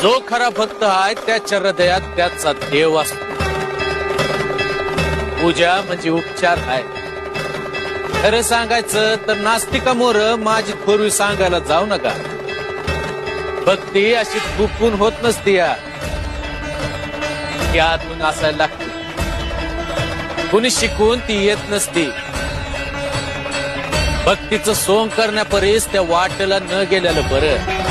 जो खरा भक्त आहे त्याच्या हृदयात त्याचा देव असतो. पूजा म्हणजे उपचार आहे. खरं सांगायचं तर नास्तिकामोर माझी थोरवी सांगायला जाऊ नका. भक्ती अशी गुपून होत नसती या, ती आतून असायला लागते. कुणी शिकून ती येत नसती. भक्तीचं सोंग करण्यापरीस त्या वाटेला न गेलेलं बरं.